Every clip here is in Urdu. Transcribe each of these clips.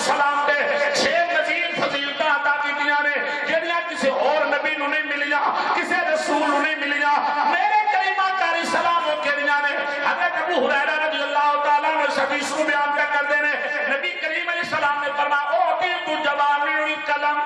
السلام دے 6 مزید فضیلتاں عطا کیتیاں نے جڑیاں کسی اور نبی نوں نہیں ملیاں کسی رسول نوں نہیں ملیاں میرے کریمہ کاری سلام ہو کے دیاں نے حضرت ابو ہریرہ رضی اللہ تعالیٰ عنہ حدیث کو بیان کرتے ہیں نبی کریم علیہ السلام نے فرمایا او تو جوامع الکلم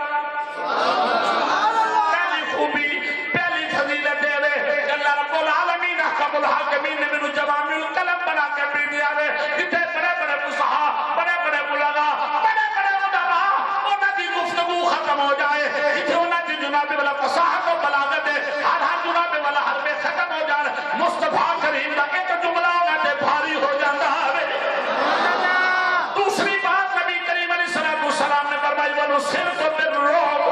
پہلی خوبی پہلی فضیلت دے وے اللہ رب العالمین احکم الحاکمین نے مینوں جوامع الکلم بنا کے بھی دیا وے جتھے بڑے بڑے فصحا بڑے بڑے بلغا بڑے بڑے علماء انہاں دی گفتگو ختم ہو جائے جتھے انہاں دی جناب والا فصاحت و بلاغت ہے ہر جناب والا حرف ختم ہو جان مصطفیٰ کریم دا ایک جملہ انہاں تے بھاری ہو جاندا ہے دوسری بات نبی کریم علیہ السلام نے فرمائی وَنُصِرْتُ بِالرُّعْبِ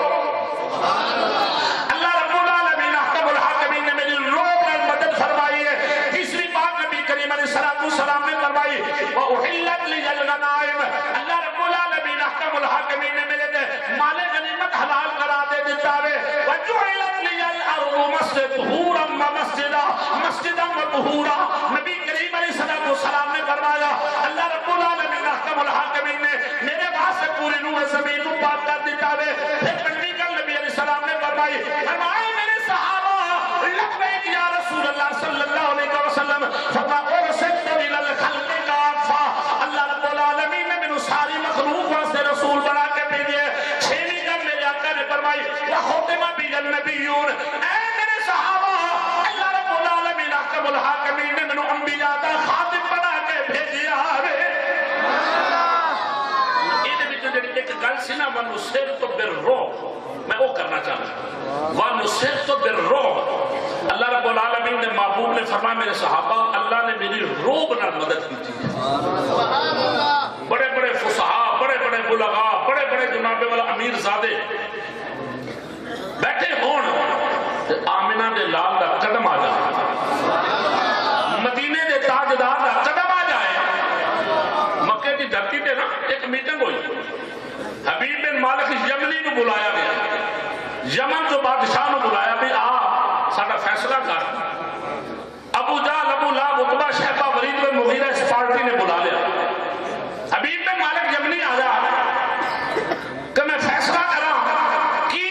اللہ رب العالمین احکم الحاکمین نے میری روب میں مدد فرمائی ہے تیسری بات نبی کریم علیہ السلام نے فرمائی وَأُحِلَّتْ لِيَ الْغَنَائِمُ اللہ رب العالمین احکم الحاکمین نے میرے دے مال غنیمت حلال کرا دے دیتا ہے وَجُعِلَتْ لِيَ الْأَرْضُ مَسْجِدًا مَسْجِدًا وَطُهُورًا نبی کریم علیہ السلام نے فرمایا اللہ رب العالمین احکم الحاکمین نے میرے واسطے پوری روح زمین کو پاک کر دیتا ہے پھر پنڈی کر نبی علیہ السلام نے فرمائی میرے صحابہ لبیک یا رسول اللہ صلی اللہ علیہ وسلم فرمایا ارسلت الی الخلق کافہ اللہ رب العالمین نے مینوں ساری مخلوق واسطے رسول بنا کے بھیجے چھویں کر میرے آقا نے فرمائی وختم بی النبیون اے میرے صحابہ اللہ رب العالمین احکم الحاکمین نے مینوں انبیاء دا خاتم بنا کے بھیجیا ہے ایک گل سی نا وَنُصِرْتُ بِالرُّعْبِ میں وہ کرنا چاہتا ہوں وَنُصِرْتُ بِالرُّعْبِ اللہ رب العالمین نے محبوب نے فرمایا میرے صحابہ اللہ نے میری روب نہ مدد کی تھی بڑے بڑے فصحاء بڑے بڑے بلغاء بڑے بڑے جناب والا امیر زادے بیٹھے ہون آمنہ دے لال دا قدم آ جائے مدینے دے تاجدار دا قدم آ جائے مکے کی دھرتی پہ نا ایک میٹنگ ہوئی حبیب بن مالک یمنی کو بلایا گیا یمن جو بادشاہ نے بلایا بھی آ ساڈا فیصلہ کر ابو جہل ابو لہب عتبہ شیبہ ولید بن مغیرہ اس پارٹی نے بلا لیا حبیب بن مالک یمنی آیا کہ میں فیصلہ کرا کہ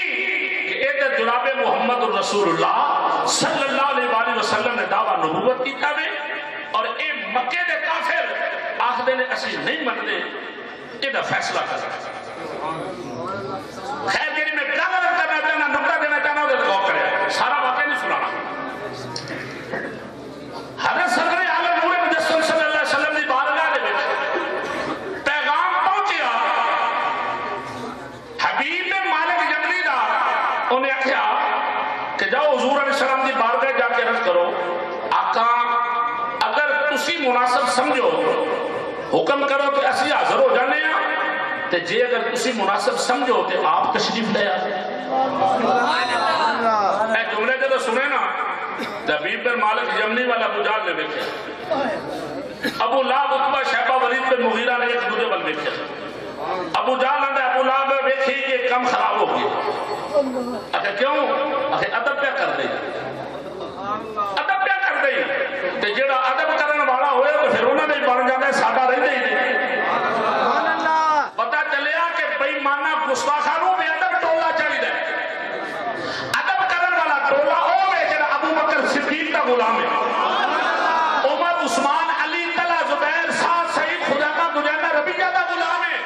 ادھر جناب محمد رسول اللہ صلی اللہ علیہ وآلہ وسلم نے دعویٰ نبوت کیتا ہے اور اے مکے دے کافر آخدے نے اسی نہیں منتے ادھر فیصلہ کرا خیر جنہی میں گل کرنا چاہنا نکتہ دینا چاہنا ادھر غور کرے سارا واقعہ نہیں سنانا حضرت صدر عالم نور مجسم صلی اللہ علیہ وسلم دی بارگاہ دے وچ پیغام پہنچیا حبیب بن مالک یمنی دا انہیں آکھیا کہ جاؤ حضور علیہ السلام دی بارگاہ جا کے عرض کرو آقا اگر تسی مناسب سمجھو حکم کرو کہ اسی حاضر ہو جانے ہیں تے جے اگر تسی مناسب سمجھو تے آپ تشریف لے آئے اے جملے جدو سنے نا حبیب بن مالک یمنی والا ابو جہل نے بیٹھے ابو لہب عتبہ شیبہ ولید بن مغیرہ نے ایک دوسرے ول بیٹھے ابو جہل نے ابو لہب بیٹھی کہ کم خراب ہو گیا اکھے کیوں اکھے ادب پہ کر دے ادب پہ کر دے تے جڑا ادب کرن والا ہوئے تو پھر انہوں نے بن جانا ہے سادہ رہتے ہی نہیں پتہ چلیا کہ بھئی مانا گستاخانوں میں ادب ٹولا چاہیے ادب کرن والا ٹولا ہوئے جڑا ابو بکر صدیق کا غلام ہے عمر عثمان علی طلحہ زبیر سعد سعید خزیمہ دجینہ ربیعہ کا غلام ہے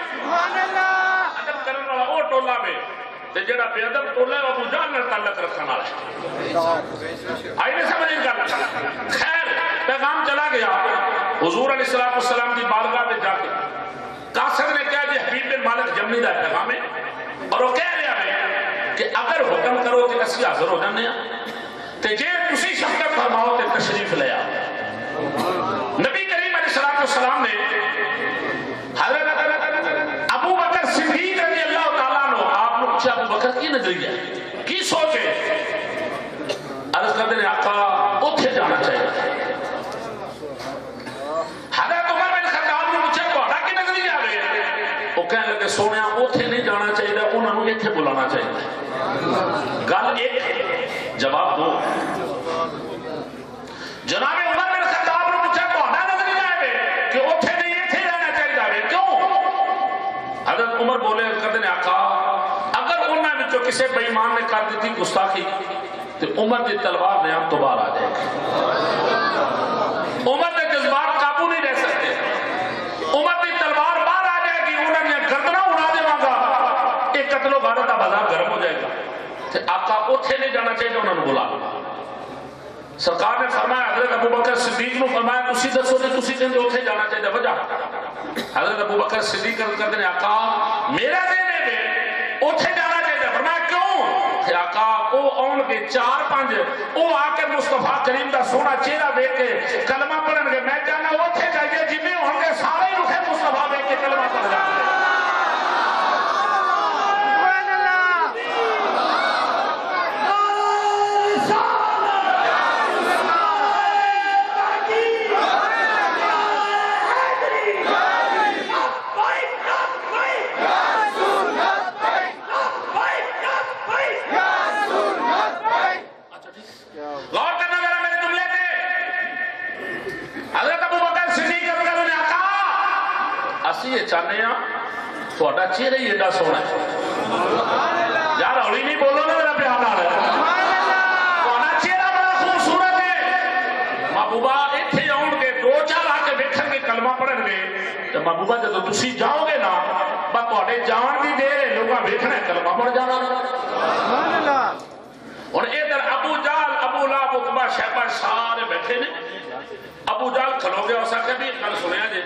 ادب کرن والا وہ ٹولا میں تے جڑا بے ادب ٹولا ہے ابو جہل نے تعلق رکھنے والا ہے آئی نہیں سمجھ کر خیر پیغام چلا گیا حضور علیہ السلام کی بارگاہ میں جا کے قاصد نے کہا جی حبیب بن مالک یمنی دا پیغام ہے اور وہ کہہ رہا ہے کہ اگر حکم کرو کہ اسی حاضر ہو جانے ہیں تے جے تسی شفقت فرماؤ تے تشریف لے آؤ نبی کریم علیہ السلام نے حضرت ابو بکر صدیق رضی اللہ تعالیٰ عنہ آپ نے پوچھا ابو بکر کی نظریہ کی سوچ ہے عرض کرتے ہیں آقا اتھے جانا چاہیے حضرت عمر بن خطاب نے پوچھا تہاڈا کی نظریہ ہے وہ کہنے لگے سونیا اتھے نہیں جانا چاہیے انہوں نے اتھے بلانا چاہیے گل ایک جواب دو جناب عمر بن خطاب نے پوچھا تہاڈا نظریہ ہے کہ اتھے نہیں اتھے جانا چاہیے کیوں حضرت عمر بولے کہتے ہیں آقا اگر انہوں نے کسی بے ایمان نے کر دیتی گستاخی تو عمر دی تلوار نے ہم تو باہر آ جائے گی. عمر کے جذبات قابو نہیں رہ سکتے. عمر کی تلوار باہر آ جائے گی, انہوں نے گردنا اڑا دے گا, ایک قتل و غارت کا بازار گرم ہو جائے گا. آقا اتنے نہیں جانا چاہیے, انہوں نے بلا. سرکار نے فرمایا حضرت ابو بکر صدیق نے فرمایا تسی دسو جی تسی کہندے اوتھے جانا چاہیے وجہ. حضرت ابو بکر صدیق کہتے ہیں آقا میرا دین ہے اوتھے جانا چاہیے. فرمایا کیوں؟ آقا او آن کے 4-5 او آ کے مصطفیٰ کریم دا سونا چہرہ دیکھ کے کلمہ پڑھن گے. میں جانا اوتھے جائیے جن ہون گے سارے ہی اٹھے مصطفیٰ دیکھ کے کلمہ پڑھ جائیں گے. یہ چاہتے ہیں تھوڑا چہرہ ہی ایڈا سونا ہے یار ہولی نہیں بولو نا میرا پیار نہ تھوڑا چہرہ بڑا خوبصورت ہے. محبوبہ اتنے آؤ گے 2-4 آ کے دیکھیں گے کلمہ پڑھن گے تو محبوبہ جب تسی جاؤ گے نا بس تھوڑے جان کی دیر ہے لوگوں دیکھنا کلمہ پڑھ جانا. اور ادھر ابو جال ابو لہب عتبہ شیبہ سارے بیٹھے نے. ابو جال کھلو گیا اس آخر بھی کل سنیا جی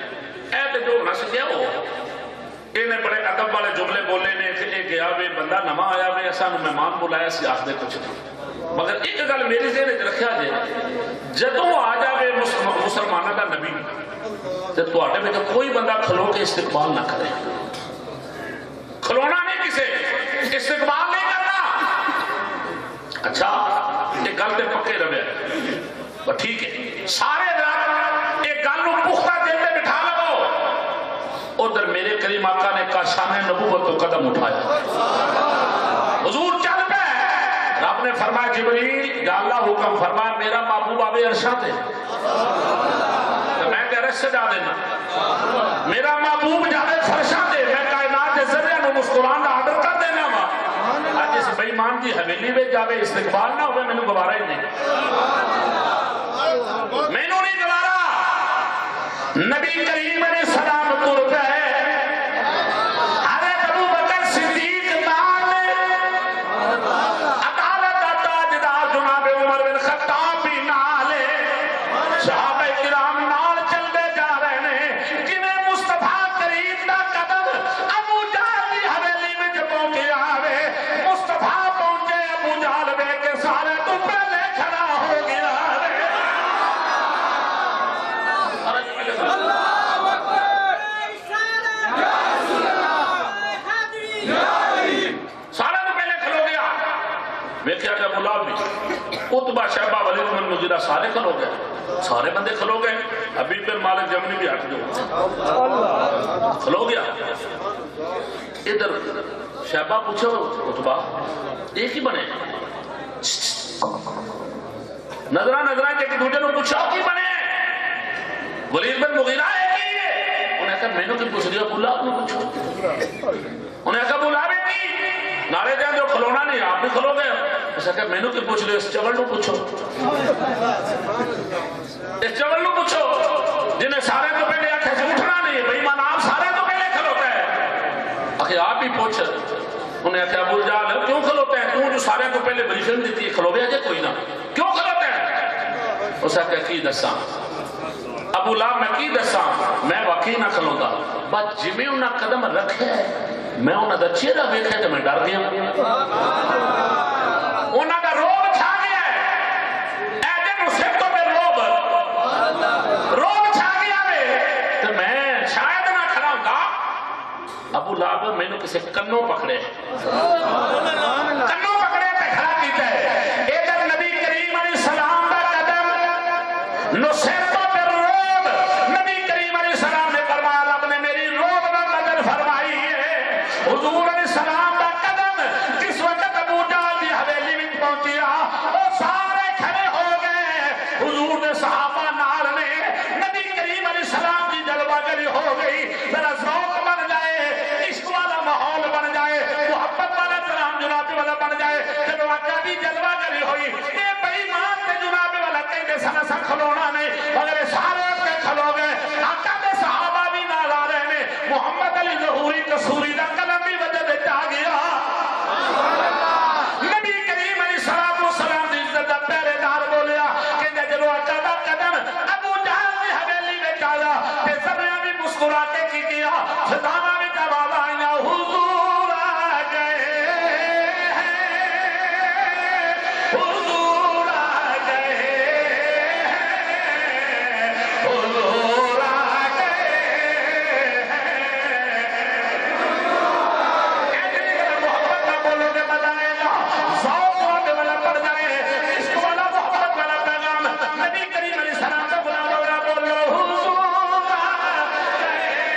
اے تے جو نس گیا ہو انہیں بڑے ادب والے جملے بولے نے کہ یہ گیا وے بندہ نما آیا وے سانو مہمان بلایا سی آخدے کچھ نہیں. مگر ایک گل میری ذہن وچ رکھیا جے جدوں آ جاوے مسلماناں دا نبی تے تواڈے وچ کوئی بندہ کھلو کے استقبال نہ کرے. کھلونا نہیں کسے استقبال نہیں کرنا. اچھا یہ گل تے پکے رہے ٹھیک ہے سارے حضرات ایک گل نو پختہ دل میں بٹھا لو. ادھر میرے کریم آقا نے کاشان نبوت تو قدم اٹھایا. حضور چل پہ رب نے فرمایا جبریل یا اللہ حکم فرمایا میرا محبوب آبے عرشاں تے میں کہ عرش سے جا دینا میرا محبوب جاوے فرشاں تے میں کائنات کے ذریعہ نو مسکران دا آرڈر کر دینا وا. آج اس بے ایمان دی حویلی میں جاوے استقبال نہ ہوئے مینوں گوارا ہی نہیں مینوں نہیں گوارا. نبی کریم علیہ السلام تر پہ حضرت ابو بکر صدیق نال عدالت دا تاجدار جناب عمر بن خطاب بھی نال صحابہ کرام نال چلتے جا رہے ہیں. جنہیں مصطفیٰ کریم دا قدم ابو جہل دی حویلی میں پہنچے آوے مصطفیٰ پہنچے ابو جہل بے کے سارے تو پہلے کھڑا ہو گیا. عتبہ شیبہ ولید بن مغیرہ سارے کھلو گئے سارے بندے کھلو گئے. حبیب بن مالک جمنی بھی ہٹ جو کھلو گیا. ادھر شیبہ پوچھو عتبہ ایک ہی بنے نظرہ کہ دوجہ نے پوچھا کی بنے ولید بن مغیرہ ایک ہی ہے. انہیں کہا میں نے کی پوچھ دیا بلا آپ نے پوچھو. انہیں کہا بلا بھی نہیں نارے جائیں جو کھلونا نہیں آپ بھی کھلو گئے. اسے کہا میں نے کی پوچھ لیا اس چول نو پوچھو اس چول نو پوچھو جنہیں سارے تو پہلے آکھے سے اٹھنا نہیں ہے بھئی مان آپ سارے تو پہلے کھلوتا ہے. آخر آپ بھی پوچھ انہیں کہا ابو جہل کیوں کھلوتا ہے تو جو سارے تو پہلے بریشن دیتی ہے کھلو گیا جائے کوئی نہ کیوں کھلوتا ہے. اسے کہا کی دساں ابو لہب میں کی دساں میں واقعی نہ کھلوتا بس جی میں انہیں قدم رکھے میں انہیں دا چہرہ دیکھے تو میں ڈر گیا. انہیں دا روب چھا گیا ہے اے جن اسے تو میں روب چھا گیا ہے تو میں شاید نہ کھڑا ہوں گا. ابو لہب میں نے کسے کنوں پکڑے پہ کھڑا کیتا ہے. ادھر نبی کریم علیہ السلام دا قدم نصیبہ پر روب نبی کریم علیہ السلام نے فرمایا رب نے میری روب دا مدد فرمائی ہے. حضور علیہ السلام دا قدم جس وقت ابو جہل دی حویلی میں پہنچیا وہ سارے کھڑے ہو گئے. حضور نے صحابہ نال نے نبی کریم علیہ السلام کی جلوہ گری ہو گئی. ذرا ذوق بن جائے عشق مسکرا کے کی کیا خزانہ میں جواب آئینا حضور آ گئے ہیں حضور آ گئے ہیں حضور آ گئے ہیں محبت کا بولو گے بتائے گا ذوق ہونے والا پڑ جائے عشق والا محبت والا پیغام نبی کریم علیہ السلام کا غلام والا بولو حضور آ گئے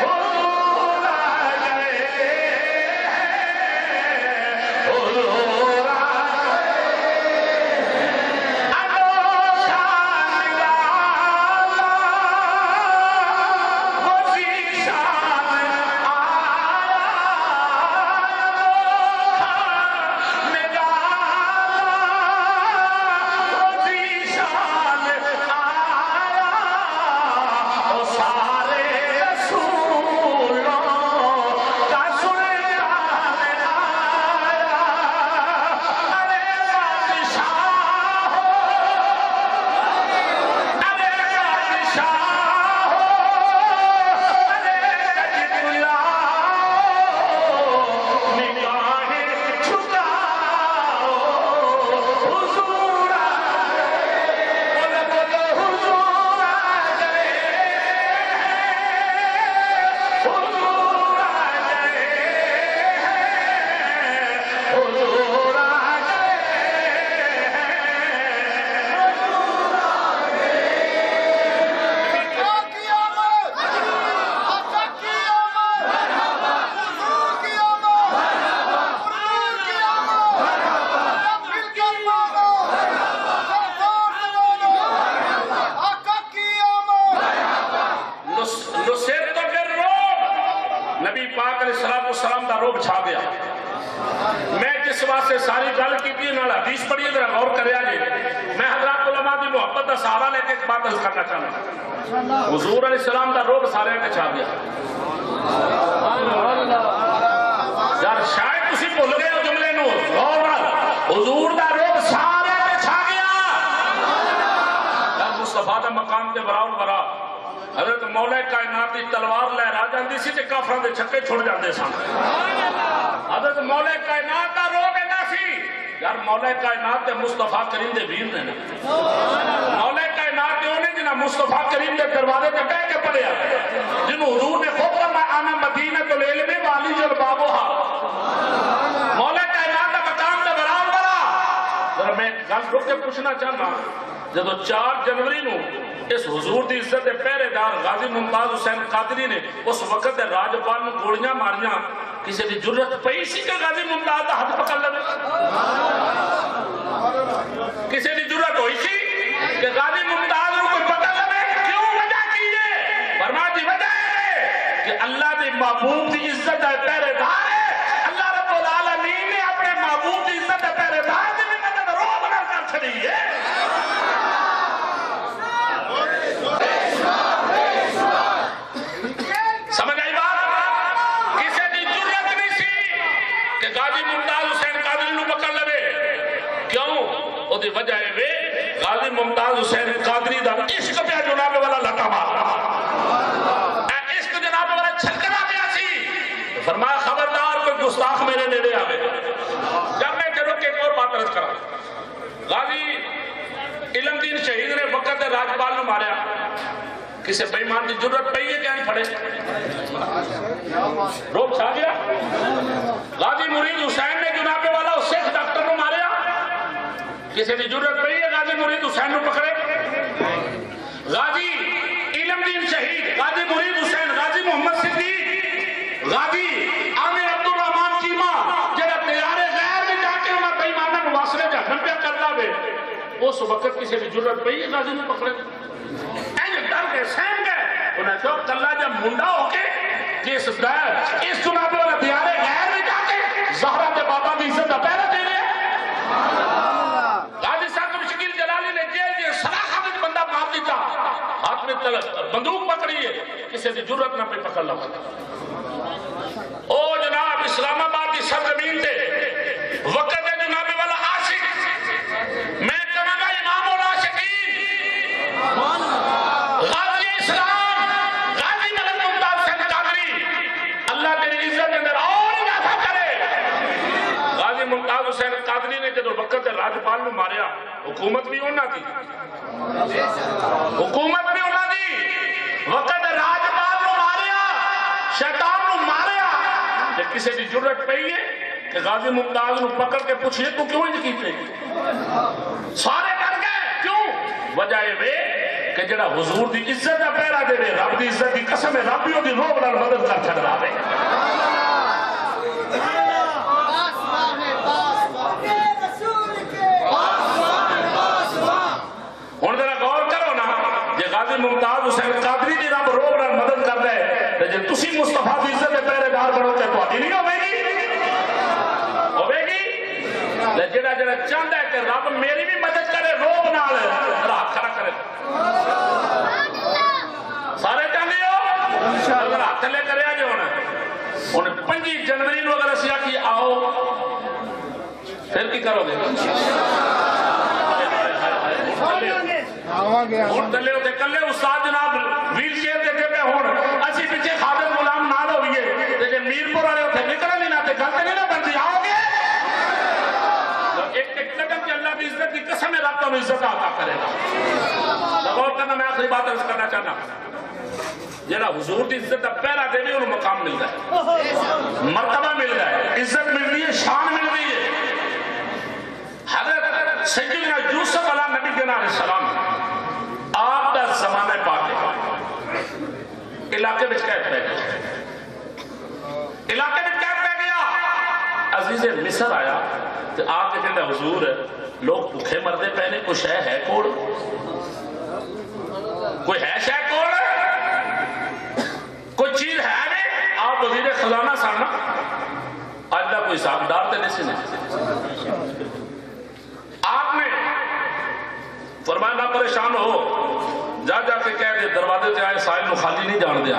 حضور آ گئے حضور آ نبی پاک علیہ السلام دا روب چھا گیا میں جس واسطے ساری گل کی نال حدیث پڑھی ذرا غور کریا جی میں حضرات علماء دی محبت دا سہارا لے کے ایک بات عرض کرنا چاہتا حضور علیہ السلام دا روب سارے تے چھا گیا یار شاید تسی بھول گئے ہو جملے نو غور نال حضور دا روب سارے تے چھا گیا یار مصطفیٰ دا مقام تے براؤ برا حضرت مولا کائنات دی تلوار لہرا جاندی سی تے کافراں دے چھکے چھڑ جاندے سن حضرت مولا کائنات دا روب اینا سی یار مولا کائنات دے مصطفیٰ کریم دے ویر نے مولا کائنات دے اونے جنہاں مصطفیٰ کریم دے دروازے تے بیٹھ کے پڑھیا جنہوں حضور نے خود فرمایا انا مدینۃ العلم والی جلبابھا مولا کائنات دا مقام تے برابر برا ذرا میں گل رک کے پوچھنا چاہنا جدو 4 جنوری نو اس حضور دی عزت دے پہرے دار غازی ممتاز حسین قادری نے اس وقت دے راجپال نو گولیاں ماریاں کسی دی جرت پئی سی کہ غازی ممتاز دا ہاتھ پکڑ لے کسی دی جرت ہوئی سی کہ غازی ممتاز نو کوئی پکڑ لے کیوں وجہ کیجئے فرمایا دی وجہ ہے کہ اللہ دی محبوب دی عزت دے پہرے دار ہے اللہ رب العالمین نے اپنے محبوب دی عزت دے پہرے دار دی مدد رو بنا کر چھڑی ہے سمجھ آئی بات کسی دی ضرورت نہیں سی کہ غازی ممتاز حسین قادری نو پکڑ لے کیوں او دی وجہ ہے وے غازی ممتاز حسین قادری دا عشق پہ جناب والا لٹا مارا عشق جناب والا چھلکنا پیا سی فرمایا خبردار کوئی گستاخ میرے نیڑے آوے جب میں چلو کہ ایک اور بات عرض کرا غازی علم دین شہید نے وقت راجپال نو ماریا کسی بےمان کی ضرورت پئی ہے کہ نہیں پڑے روب چھا گیا غازی مرید حسین نے جناب والا اس شیخ ڈاکٹر نو ماریا کسی کی ضرورت پئی ہے غازی مرید حسین نو پکڑے غازی علم دین شہید غازی مرید حسین غازی محمد صدیق غازی عامر عبدالرحمان چیمہ جڑا تیارے غیر میں جا کے ہمارا بےمانہ نواسرے جہنم پہ کرتا ہوئے اس وقت کسی کی ضرورت پئی ہے غازی نو پکڑے ڈر کے سہم گئے انہیں تو کلہ جب منڈا ہو کے جس جناب والا دیارے غیر میں جا کے زہرہ کے بابا بھی عزت پہلے دے رہے غازی صاحب مشکل جلالی نے جیل جی سراخہ میں بندہ مار دیتا ہاتھ میں بندوق پکڑی ہے کسی دی جرت نہ پہ پکڑ لگا او جناب اسلام آباد کی سرزمین دے وقت ہے جناب والا عاشق میں کہاں گا امام العاشقین ماریا حکومت بھی انہاں دی وقت راجپال نو ماریا شیطان نو ماریا جے کسی دی جرت پئی ہے کہ غازی ممتاز نو پکڑ کے پوچھئے تو کیوں انج کیتے سارے ڈر گئے کیوں وجہ یہ کہ جڑا حضور دی عزت دا پہرا دے رب دی عزت دی قسم ہے رب بھی دی روب نال مدد کر چھڑ رہا ہے ہن ذرا غور کرو نا جے غازی ممتاز حسین قادری دی رب روب نال مدد کر رہا ہے تے جے تسی مصطفیٰ دی عزت دے پہرے دار بنو تے تہاڈی نہیں ہوے گی جڑا جڑا چاہتا ہے کہ رب میری بھی مدد کرے روب نال راہ کھڑا کرے سارے چاہتے ہو اگر ہاتھ تھلے کرے جو ہونا ہن 5 جنوری نو اگر اسی آکھی آؤ پھر کی کرو گے ہن تھلے ہوتے کلے استاد جناب ویل چیئر دے کے ہن اسی پیچھے خادم غلام نال ہوئیے تے جے میرپور والے اوتھے نکلن نہیں نہ تے گل تے نہیں نہ بنتی آؤ گے ایک قدم کہ اللہ بھی عزت کی قسم ہے رب تو عزت عطا کرے گا غور کرنا میں آخری بات عرض کرنا چاہنا جڑا حضور کی عزت کا پہلا دے بھی انہوں مقام ملتا ہے مرتبہ مل رہا ہے عزت مل رہی ہے شان مل رہی ہے حضرت سیدنا یوسف علیہ نبی علیہ السلام آپ کا زمانہ پاک علاقے میں قید پہ گیا علاقے میں قید پہ گیا عزیز مصر آیا تو آپ کے کہتے حضور لوگ بھوکے مردے پہنے کوئی شے ہے کوڑ کوئی ہے شے کوڑ کوئی چیز ہے نہیں آپ وزیر خزانہ سارنا آج تک کوئی حساب دار تے نہیں سنے آپ نے فرمایا نہ پریشان ہو جا جا کے کہہ دے دروازے تے آئے سائل نو خالی نہیں جان دیا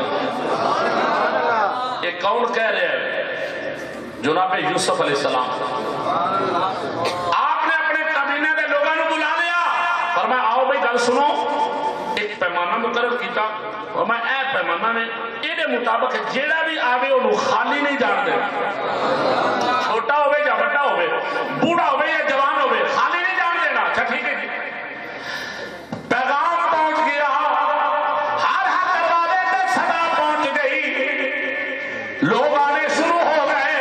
ایک کون کہہ رہے ہیں جناب یوسف علیہ السلام آپ نے اپنے کابینہ دے لوگوں نے بلا لیا فرمایا آؤ بھائی گل سنو ایک پیمانہ مقرر کیتا فرمایا اے پیمانہ نے ایدے مطابق جیڑا بھی آوے انہوں خالی نہیں جان دے چھوٹا ہوئے یا بڑا ہوئے بوڑھا ہوئے یا جوان ہوئے خالی نہیں جان دینا اچھا ٹھیک ہے جی پیغام پہنچ گیا ہر دروازے تک صدا پہنچ گئی لوگ آنے شروع ہو گئے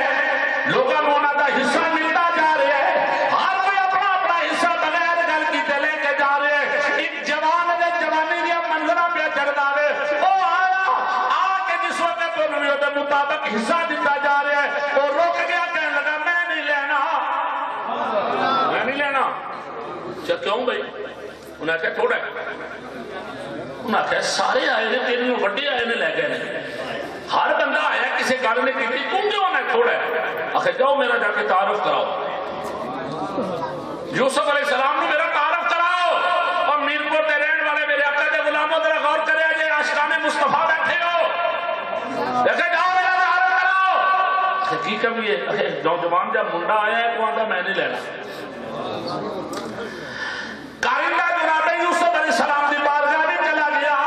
لوگوں کو انہوں کا حصہ ملتا جا رہا ہے ہر کوئی اپنا اپنا حصہ بغیر گل کی لے کے جا رہے ہیں ایک جوان نے جوانی دیا منظرہ پہ چڑھتا ہے وہ آیا آ کے جس وقت انہوں نے مطابق حصہ دیتا جا رہا ہے وہ رک گیا کہنے لگا میں نہیں لینا اچھا کیوں بھائی انہیں کہا تھوڑا ہے انہیں کہا سارے آئے نے تیرے میں وڈے آئے نے لے گئے نے ہر بندہ آیا کسی گل نے کی تم کیوں انہیں تھوڑا ہے آخر جاؤ میرا جا کے تعارف کراؤ یوسف علیہ السلام نے میرا تعارف کراؤ اور میرپور دے رہن والے میرے آقا دے غلاموں ذرا غور کرے جے عاشقان مصطفیٰ بیٹھے ہو دیکھے جاؤ میرا تعارف کراؤ آخر کی کمی ہے آخر نوجوان جب منڈا آیا ہے تو آدھا میں نہیں لینا کائندہ جناب یوسف علیہ السلام دی بارگاہ میں چلا گیا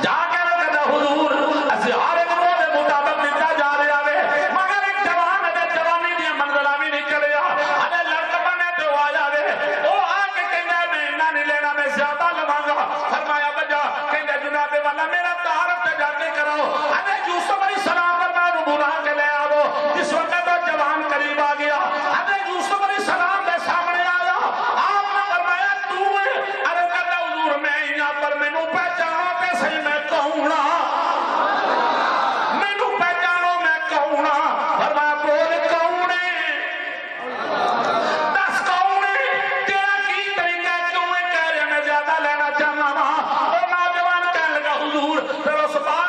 جا کے کہتا حضور ازہار گروہ دے مطابق دیتا جا رہا ہے مگر ایک جوان ہے جوانی دیا منزلہ بھی نہیں چلے ارے لڑکا بنے تو آیا ہے وہ آ کے کہنا میں نہ نہیں لینا میں زیادہ لواں گا فرمایا بجا کہنا جناب والا میرا تعارف تے جا کے کراؤ ارے یوسف علیہ السلام فرمایا رو بلا کے لے آو جس وقت وہ جوان قریب آ گیا ارے یوسف علیہ السلام دے سامنے آیا آپ نے فرمایا تو ہے ارے کہتا حضور میں یہاں پر میں نو پہچانو کہ صحیح میں کہوں نا میں نو پہچانو میں کہوں نا فرمایا بول کہوں نے دس کہوں نے تیرا کی طریقہ کیوں میں کہہ رہے میں زیادہ لینا چاہنا نا اور نوجوان کہنے لگا حضور پھر اس بات